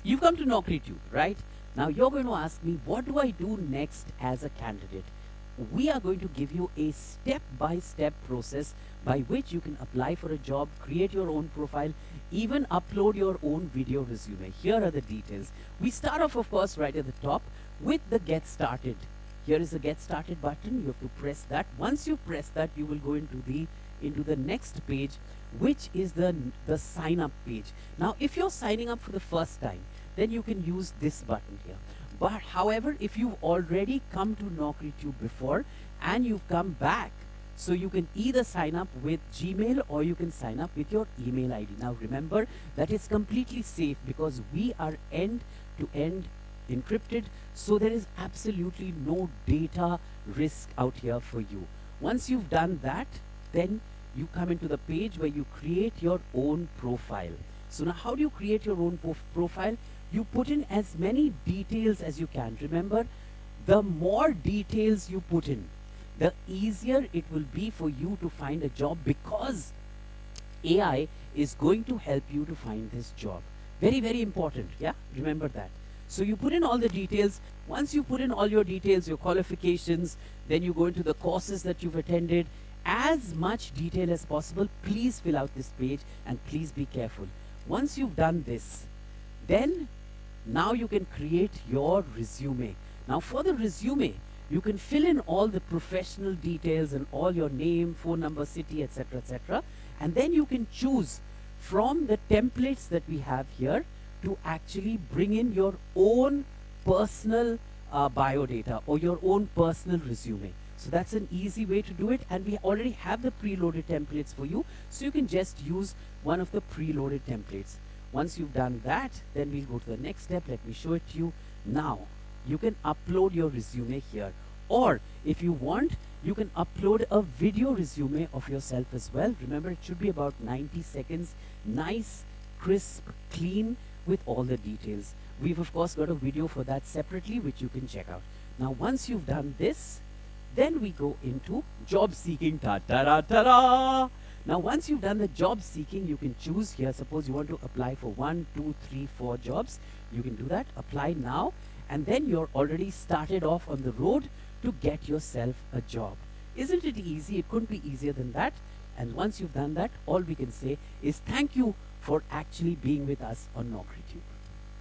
You've come to NaukriTube, right? Now you're going to ask me, what do I do next as a candidate? We are going to give you a step-by-step process by which you can apply for a job, create your own profile, even upload your own video resume. Here are the details. We start off, of course, right at the top with the Get Started. Here is the Get Started button. You have to press that. Once you press that, you will go into the next page, which is the sign up page. Now, if you're signing up for the first time, then you can use this button here. But however, if you've already come to NaukriTube before and you've come back, so you can either sign up with Gmail or you can sign up with your email ID. Now remember that it's completely safe because we are end-to-end encrypted, so there is absolutely no data risk out here for you. Once you've done that, then you come into the page where you create your own profile. So now how do you create your own profile? You put in as many details as you can. Remember, the more details you put in, the easier it will be for you to find a job, because AI is going to help you to find this job. Very, very important. Yeah, remember that. So you put in all the details. Once you put in all your details, your qualifications, then you go into the courses that you've attended. As much detail as possible. Please fill out this page and please be careful. Once you've done this, then now you can create your resume. Now for the resume, you can fill in all the professional details and all your name, phone number, city, etc., etc. And then you can choose from the templates that we have here to actually bring in your own personal biodata or your own personal resume. So that's an easy way to do it, and we already have the preloaded templates for you, so you can just use one of the preloaded templates. Once you've done that, then we'll go to the next step. Let me show it to you. Now, you can upload your resume here, or if you want, you can upload a video resume of yourself as well. Remember, it should be about 90 seconds, nice, crisp, clean, with all the details. We've of course got a video for that separately, which you can check out. Now, once you've done this, then we go into job seeking. Ta-da-da-da-da! Now, once you've done the job seeking, you can choose here. Suppose you want to apply for 1, 2, 3, 4 jobs. You can do that. Apply now. And then you're already started off on the road to get yourself a job. Isn't it easy? It couldn't be easier than that. And once you've done that, all we can say is thank you for actually being with us on NaukriTube.